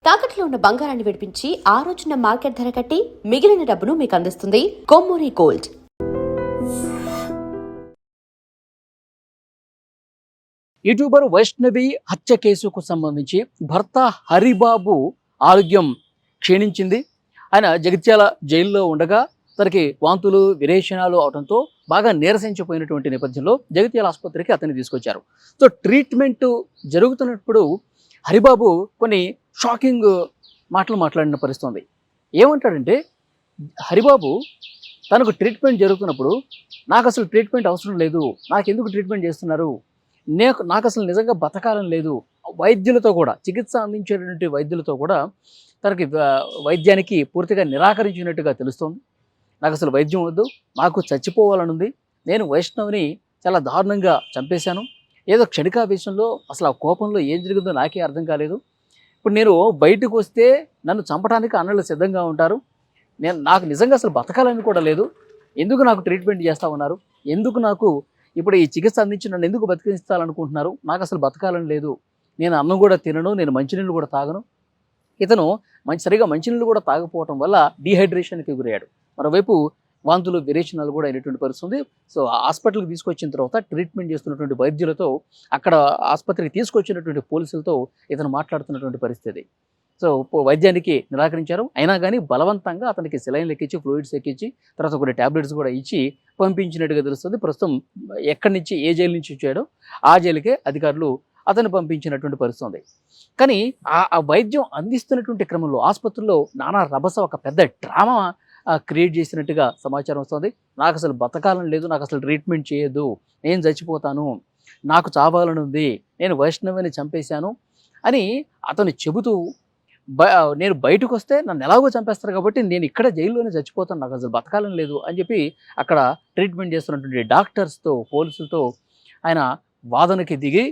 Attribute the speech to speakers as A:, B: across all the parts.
A: తాకట్లో ఉన్న బంగారాన్ని విడిపించి ఆ రోజున మార్కెట్ ధర కట్టి మిగిలిన డబ్బును మీకు అందిస్తుంది కొమ్మూరి గోల్డ్.
B: యూట్యూబర్ వైష్ణవి హత్య కేసుకు సంబంధించి భర్త హరిబాబు ఆరోగ్యం క్షీణించింది. ఆయన జగిత్యాల జైల్లో ఉండగా తనకి వాంతులు విరేచనాలు అవడంతో బాగా నీరసించిపోయినటువంటి నేపథ్యంలో జగిత్యాల ఆసుపత్రికి అతన్ని తీసుకొచ్చారు. సో ట్రీట్మెంట్ జరుగుతున్నప్పుడు హరిబాబు కొన్ని షాకింగ్ మాటలు మాట్లాడిన పరిస్థితుంది. ఏమంటాడంటే హరిబాబు తనకు ట్రీట్మెంట్ జరుగుతున్నప్పుడు నాకు అసలు ట్రీట్మెంట్ అవసరం లేదు, నాకెందుకు ట్రీట్మెంట్ చేస్తున్నారు, నాకు అసలు నిజంగా బతకాలని లేదు, వైద్యులతో కూడా చికిత్స అందించేటువంటి వైద్యులతో కూడా తనకి వైద్యానికి పూర్తిగా నిరాకరించినట్టుగా తెలుస్తోంది. నాకు అసలు వైద్యం వద్దు, నాకు చచ్చిపోవాలని ఉంది, నేను వైష్ణవిని చాలా దారుణంగా చంపేశాను, ఏదో క్షణికావేశంలో అసలు ఆ కోపంలో ఏం జరిగిందో నాకే అర్థం కాలేదు, ఇప్పుడు నేను బయటకు వస్తే నన్ను చంపడానికి అన్నలు సిద్ధంగా ఉంటారు, నాకు నిజంగా అసలు బతకాలని కూడా లేదు, ఎందుకు నాకు ట్రీట్మెంట్ చేస్తూ ఉన్నారు, ఎందుకు నాకు ఇప్పుడు ఈ చికిత్స అందించి నన్ను ఎందుకు బతికిస్తాలనుకుంటున్నారు, నాకు అసలు బతకాలని లేదు, నేను అన్నం కూడా తినను, నేను మంచినీళ్ళు కూడా తాగను. ఇతను సరిగా మంచినీళ్ళు కూడా తాగకపోవటం వల్ల డీహైడ్రేషన్కి గురయ్యాడు. మరోవైపు వాంతులు విరేచనాలు కూడా అయినటువంటి పరిస్థితుంది. సో హాస్పిటల్కి తీసుకొచ్చిన తర్వాత ట్రీట్మెంట్ చేస్తున్నటువంటి వైద్యులతో, అక్కడ ఆసుపత్రికి తీసుకొచ్చినటువంటి పోలీసులతో ఇతను మాట్లాడుతున్నటువంటి పరిస్థితి. సో వైద్యానికి నిరాకరించారు. అయినా కానీ బలవంతంగా అతనికి సెలైన్లు ఎక్కించి, ఫ్లూయిడ్స్ ఎక్కించి, తర్వాత కొన్ని ట్యాబ్లెట్స్ కూడా ఇచ్చి పంపించినట్టుగా తెలుస్తుంది. ప్రస్తుతం ఎక్కడి నుంచి ఏ జైలు నుంచి వచ్చాడో ఆ జైలుకే అధికారులు అతను పంపించినటువంటి పరిస్థితుంది. కానీ ఆ వైద్యం అందిస్తున్నటువంటి క్రమంలో ఆసుపత్రిలో నానా రభస, ఒక పెద్ద డ్రామా క్రియేట్ చేసినట్టుగా సమాచారం వస్తుంది. నాకు అసలు బతకాలని లేదు, నాకు అసలు ట్రీట్మెంట్ చేయొద్దు, నేను చచ్చిపోతాను, నాకు చావాలని ఉంది, నేను వైష్ణవిని చంపేశాను అని అతను చెబుతూ, నేను బయటకు వస్తే నన్ను ఎలాగో చంపేస్తారు కాబట్టి నేను ఇక్కడ జైల్లోనే చచ్చిపోతాను, నాకు అసలు బతకాలని లేదు అని చెప్పి అక్కడ ట్రీట్మెంట్ చేస్తున్నటువంటి డాక్టర్స్తో, పోలీసులతో ఆయన వాదనకి దిగి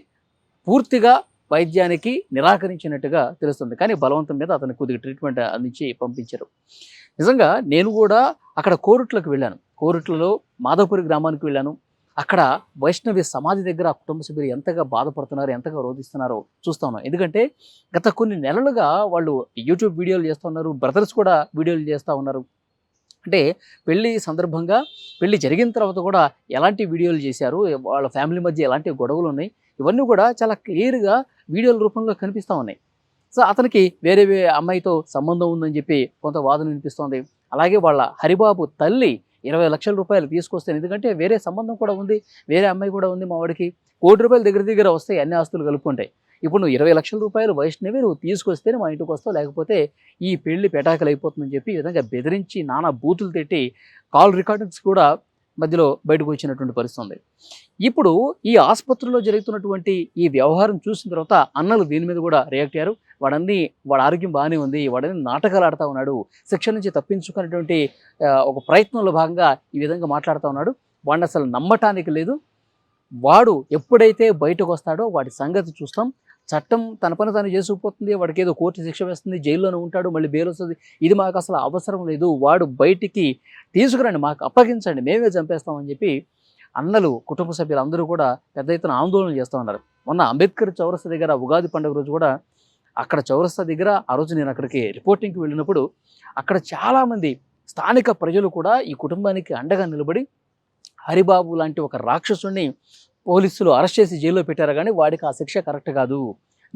B: పూర్తిగా వైద్యానికి నిరాకరించినట్టుగా తెలుస్తుంది. కానీ బలవంతం మీద అతనికి కొద్దిగా ట్రీట్మెంట్ అందించి పంపించారు. నిజంగా నేను కూడా అక్కడ కోరుట్లకు వెళ్ళాను. కోరుట్లలో మాధవపురి గ్రామానికి వెళ్ళాను. అక్కడ వైష్ణవి సమాధి దగ్గర కుటుంబ సభ్యులు ఎంతగా బాధపడుతున్నారు, ఎంతగా రోధిస్తున్నారో చూస్తూ ఉన్నాం. ఎందుకంటే గత కొన్ని నెలలుగా వాళ్ళు యూట్యూబ్ వీడియోలు చేస్తూ ఉన్నారు, బ్రదర్స్ కూడా వీడియోలు చేస్తూ ఉన్నారు. అంటే పెళ్లి సందర్భంగా, పెళ్లి జరిగిన తర్వాత కూడా ఎలాంటి వీడియోలు చేశారు, వాళ్ళ ఫ్యామిలీ మధ్య ఎలాంటి గొడవలు ఉన్నాయి, ఇవన్నీ కూడా చాలా క్లియర్గా వీడియోల రూపంలో కనిపిస్తూ ఉన్నాయి. సో అతనికి వేరే అమ్మాయితో సంబంధం ఉందని చెప్పి కొంత వాదన వినిపిస్తోంది. అలాగే వాళ్ళ హరిబాబు తల్లి 20 లక్షల రూపాయలు తీసుకొస్తాను, ఎందుకంటే వేరే సంబంధం కూడా ఉంది, వేరే అమ్మాయి కూడా ఉంది, మా వాడికి ₹1,00,00,000 దగ్గర వస్తాయి అన్ని ఆస్తులు కలుపుకుంటాయి, ఇప్పుడు నువ్వు 20 లక్షల రూపాయలు వైష్ణవి నువ్వు తీసుకొస్తేనే మా ఇంటికి వస్తావు, లేకపోతే ఈ పెళ్లి పెటాకలు అయిపోతుందని చెప్పి ఈ విధంగా బెదిరించి నానా బూతులు తిట్టి కాల్ రికార్డింగ్స్ కూడా మధ్యలో బయటకు వచ్చినటువంటి పరిస్థితి ఉంది. ఇప్పుడు ఈ ఆసుపత్రిలో జరుగుతున్నటువంటి ఈ వ్యవహారం చూసిన తర్వాత అన్నలు దీని మీద కూడా రియాక్ట్ అయ్యారు. వాడి ఆరోగ్యం బాగానే ఉంది, వాడని నాటకాలు ఆడుతూ ఉన్నాడు, శిక్ష నుంచి తప్పించుకునేటువంటి ఒక ప్రయత్నంలో భాగంగా ఈ విధంగా మాట్లాడుతూ ఉన్నాడు, వాడిని అసలు నమ్మటానికి లేదు, వాడు ఎప్పుడైతే బయటకు వస్తాడో వాడి సంగతి చూస్తాం, చట్టం తన పని తాను చేసుకుపోతుంది, వాడికి ఏదో కోర్టు శిక్ష వేస్తుంది, జైల్లోనే ఉంటాడు, మళ్ళీ బెయిల్ వస్తుంది, ఇది మాకు అసలు అవసరం లేదు, వాడు బయటికి తీసుకురండి, మాకు అప్పగించండి, మేమే చంపేస్తామని చెప్పి అన్నలు, కుటుంబ సభ్యులు అందరూ కూడా పెద్ద ఎత్తున ఆందోళన చేస్తూ ఉన్నారు. మొన్న అంబేద్కర్ చౌరస్తా దగ్గర ఉగాది పండుగ రోజు కూడా అక్కడ చౌరస్తా దగ్గర ఆ రోజు నేను అక్కడికి రిపోర్టింగ్కి వెళ్ళినప్పుడు అక్కడ చాలామంది స్థానిక ప్రజలు కూడా ఈ కుటుంబానికి అండగా నిలబడి హరిబాబు లాంటి ఒక రాక్షసుడిని పోలీసులు అరెస్ట్ చేసి జైల్లో పెట్టారు, కానీ వాడికి ఆ శిక్ష కరెక్ట్ కాదు,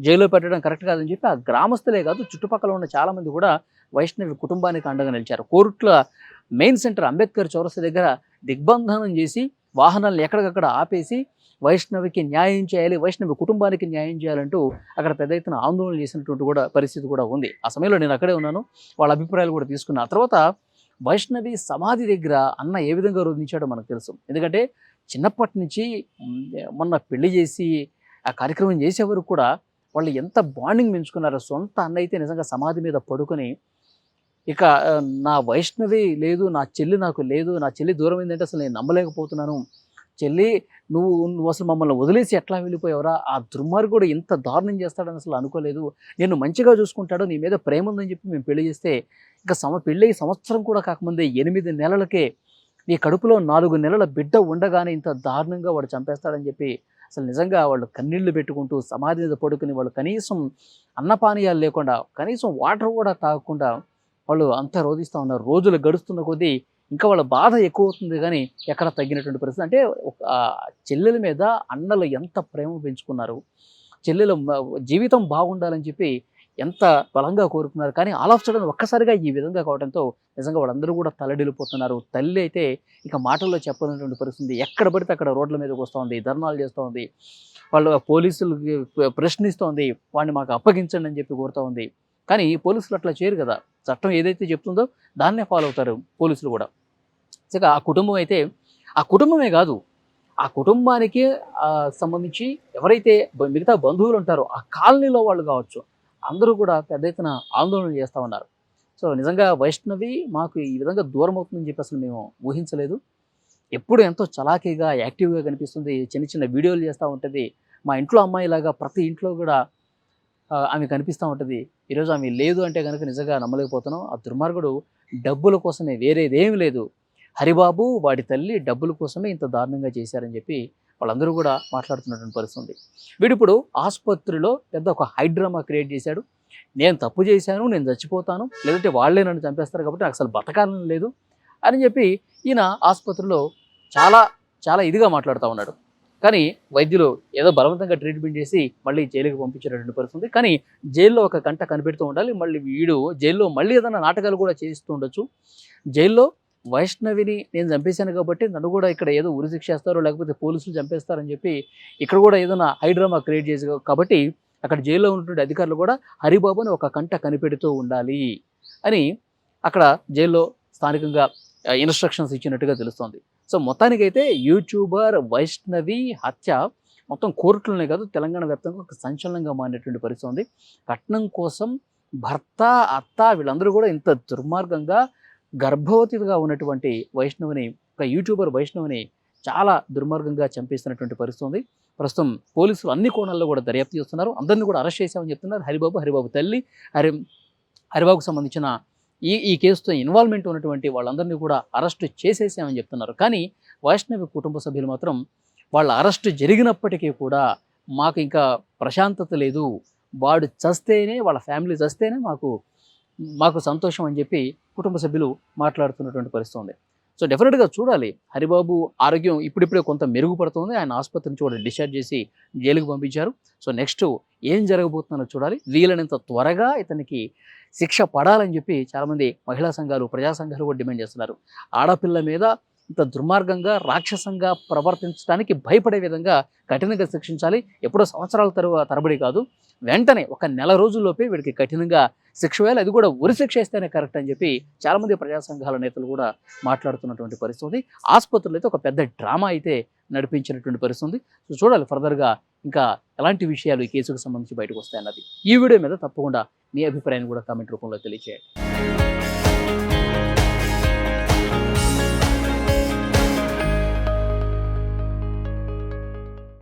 B: జైల్లో పెట్టడం కరెక్ట్ కాదని చెప్పి ఆ గ్రామస్తులే కాదు చుట్టుపక్కల ఉన్న చాలామంది కూడా వైష్ణవి కుటుంబానికి అండగా నిలిచారు. కోరుట్ల మెయిన్ సెంటర్ అంబేద్కర్ చౌరస్తా దగ్గర దిగ్బంధనం చేసి వాహనాలను ఎక్కడికక్కడ ఆపేసి వైష్ణవికి న్యాయం చేయాలి, వైష్ణవి కుటుంబానికి న్యాయం చేయాలంటూ అక్కడ పెద్ద ఎత్తున ఆందోళన చేసినటువంటి కూడా పరిస్థితి కూడా ఉంది. ఆ సమయంలో నేను అక్కడే ఉన్నాను, వాళ్ళ అభిప్రాయాలు కూడా తీసుకున్నా. ఆ తర్వాత వైష్ణవి సమాధి దగ్గర అన్న ఏ విధంగా రోధించాడో మనకు తెలుసు. ఎందుకంటే చిన్నప్పటి నుంచి మొన్న పెళ్లి చేసి ఆ కార్యక్రమం చేసే వరకు కూడా వాళ్ళు ఎంత బాండింగ్ పెంచుకున్నారో. సొంత అన్న అయితే నిజంగా సమాధి మీద పడుకొని ఇక నా వైష్ణవి లేదు, నా చెల్లి నాకు లేదు, నా చెల్లి దూరం అయిందంటే అసలు నేను నమ్మలేకపోతున్నాను, చెల్లి నువ్వు అసలు మమ్మల్ని వదిలేసి ఎట్లా వెళ్ళిపోయావురా, ఆ దుర్మార్గుడు ఇంత దారుణం చేస్తాడని అసలు అనుకోలేదు, నేను మంచిగా చూసుకుంటాడు, నీ మీద ప్రేమ ఉందని చెప్పి మేము పెళ్లి చేస్తే ఇంకా పెళ్ళి సంవత్సరం కూడా కాకముందే 8 నెలలకే నీ కడుపులో 4 నెలల బిడ్డ ఉండగానే ఇంత దారుణంగా వాడు చంపేస్తాడని చెప్పి అసలు నిజంగా వాళ్ళు కన్నీళ్లు పెట్టుకుంటూ సమాధి మీద పడుకుని వాళ్ళు కనీసం అన్నపానీయాలు లేకుండా కనీసం వాటర్ కూడా తాగకుండా వాళ్ళు అంతా రోధిస్తూ ఉన్నారు. రోజులు గడుస్తున్న కొద్దీ ఇంకా వాళ్ళ బాధ ఎక్కువ అవుతుంది కానీ ఎక్కడ తగ్గినటువంటి పరిస్థితి. అంటే చెల్లెల మీద అన్నలు ఎంత ప్రేమ పెంచుకున్నారు, చెల్లెల జీవితం బాగుండాలని చెప్పి ఎంత బలంగా కోరుకున్నారు. కానీ ఆల్ ఆఫ్ సడన్ ఒక్కసారిగా ఈ విధంగా కావడంతో నిజంగా వాళ్ళందరూ కూడా తల్లడిల్లిపోతున్నారు. తల్లి అయితే ఇక మాటల్లో చెప్పలేనటువంటి పరిస్థితి. ఎక్కడ పడితే అక్కడ రోడ్ల మీదకి వస్తూ ఉంది, ధర్నాలు చేస్తూ ఉంది, వాళ్ళు పోలీసులకి ప్రశ్నిస్తోంది, వాడిని మాకు అప్పగించండి అని చెప్పి కోరుతూ ఉంది. కానీ పోలీసులు అట్లా చేయరు కదా. చట్టం ఏదైతే చెప్తుందో దాన్నే ఫాలో అవుతారు పోలీసులు కూడా. ఇక ఆ కుటుంబం అయితే ఆ కుటుంబమే కాదు, ఆ కుటుంబానికి సంబంధించి ఎవరైతే మిగతా బంధువులు ఉంటారో ఆ కాలనీలో వాళ్ళు కావచ్చు, అందరూ కూడా పెద్ద ఎత్తున ఆందోళన చేస్తూ ఉన్నారు. సో నిజంగా వైష్ణవి మాకు ఈ విధంగా దూరం అవుతుందని చెప్పి అసలు మేము ఊహించలేదు. ఎప్పుడు ఎంతో చలాకీగా యాక్టివ్గా కనిపిస్తుంది, చిన్న చిన్న వీడియోలు చేస్తూ ఉంటుంది. మా ఇంట్లో అమ్మాయిలాగా ప్రతి ఇంట్లో కూడా ఆమె కనిపిస్తూ ఉంటుంది. ఈరోజు ఆమె లేదు అంటే కనుక నిజంగా నమ్మలేకపోతున్నాం. ఆ దుర్మార్గుడు డబ్బుల కోసమే, వేరేదేమీ లేదు. హరిబాబు వాడి తల్లి డబ్బుల కోసమే ఇంత దారుణంగా చేశారని చెప్పి వాళ్ళందరూ కూడా మాట్లాడుతున్నటువంటి పరిస్థితి. వీడిప్పుడు ఆసుపత్రిలో పెద్ద ఒక హైడ్రామా క్రియేట్ చేశాడు. నేను తప్పు చేశాను, నేను చచ్చిపోతాను, లేదంటే వాళ్ళే నన్ను చంపేస్తారు కాబట్టి నాకు అసలు బతకాలని లేదు అని చెప్పి ఈయన ఆసుపత్రిలో చాలా చాలా ఇదిగా మాట్లాడుతూ ఉన్నాడు. కానీ వైద్యులు ఏదో బలవంతంగా ట్రీట్మెంట్ చేసి మళ్ళీ జైలుకి పంపించేటటువంటి పరిస్థితి. కానీ జైల్లో ఒక గంట కనిపెడుతూ ఉండాలి. మళ్ళీ వీడు జైల్లో మళ్ళీ ఏదైనా నాటకాలు కూడా చేస్తూ ఉండొచ్చు. జైల్లో వైష్ణవిని నేను చంపేశాను కాబట్టి నన్ను కూడా ఇక్కడ ఏదో ఉరిశిక్ష చేస్తారు, లేకపోతే పోలీసులు చంపేస్తారని చెప్పి ఇక్కడ కూడా ఏదైనా హైడ్రామా క్రియేట్ చేసి కాబట్టి అక్కడ జైల్లో ఉన్నటువంటి అధికారులు కూడా హరిబాబుని ఒక కంట కనిపెడుతూ ఉండాలి అని అక్కడ జైల్లో స్థానికంగా ఇన్స్ట్రక్షన్స్ ఇచ్చినట్టుగా తెలుస్తోంది. సో మొత్తానికైతే యూట్యూబర్ వైష్ణవి హత్య మొత్తం కోర్టులోనే కాదు తెలంగాణ వ్యాప్తంగా ఒక సంచలనంగా మారినటువంటి పరిస్థితి ఉంది. కట్నం కోసం భర్త, అత్త వీళ్ళందరూ కూడా ఇంత దుర్మార్గంగా గర్భవతిగా ఉన్నటువంటి వైష్ణవిని, ఒక యూట్యూబర్ వైష్ణవిని చాలా దుర్మార్గంగా చంపేస్తున్నటువంటి పరిస్థితి ఉంది. ప్రస్తుతం పోలీసులు అన్ని కోణాల్లో కూడా దర్యాప్తు చేస్తున్నారు. అందరినీ కూడా అరెస్ట్ చేశామని చెప్తున్నారు. హరిబాబు తల్లి, హరిబాబుకు సంబంధించిన ఈ కేసుతో ఇన్వాల్వ్మెంట్ ఉన్నటువంటి వాళ్ళందరినీ కూడా అరెస్ట్ చేసేసామని చెప్తున్నారు. కానీ వైష్ణవి కుటుంబ సభ్యులు మాత్రం వాళ్ళ అరెస్ట్ జరిగినప్పటికీ కూడా మాకు ఇంకా ప్రశాంతత లేదు, వాడు చస్తేనే, వాళ్ళ ఫ్యామిలీ చస్తేనే మాకు సంతోషం అని చెప్పి కుటుంబ సభ్యులు మాట్లాడుతున్నటువంటి పరిస్థితి ఉంది. సో డెఫినెట్గా చూడాలి. హరిబాబు ఆరోగ్యం ఇప్పుడిప్పుడే కొంత మెరుగుపడుతుంది. ఆయన ఆసుపత్రి నుంచి కూడా డిశ్చార్జ్ చేసి జైలుకు పంపించారు. సో నెక్స్ట్ ఏం జరగబోతుందో చూడాలి. వీలైనంత త్వరగా ఇతనికి శిక్ష పడాలని చెప్పి చాలామంది మహిళా సంఘాలు, ప్రజా సంఘాలు కూడా డిమాండ్ చేస్తున్నారు. ఆడపిల్ల మీద ఇంత దుర్మార్గంగా, రాక్షసంగా ప్రవర్తించడానికి భయపడే విధంగా కఠినంగా శిక్షించాలి. ఎప్పుడో సంవత్సరాల తరబడి కాదు, వెంటనే ఒక నెల రోజుల్లోపే వీడికి కఠినంగా శిక్ష వేయాలి. అది కూడా ఉరి శిక్ష ఇస్తేనే కరెక్ట్ అని చెప్పి చాలామంది ప్రజా సంఘాల నేతలు కూడా మాట్లాడుతున్నటువంటి పరిస్థితి. ఆసుపత్రులు అయితే ఒక పెద్ద డ్రామా అయితే నడిపించినటువంటి పరిస్థితి. సో చూడాలి ఫర్దర్గా ఇంకా ఎలాంటి విషయాలు ఈ కేసుకు సంబంధించి బయటకు వస్తాయన్నది. ఈ వీడియో మీద తప్పకుండా మీ అభిప్రాయాన్ని కూడా కామెంట్ రూపంలో తెలియజేయండి.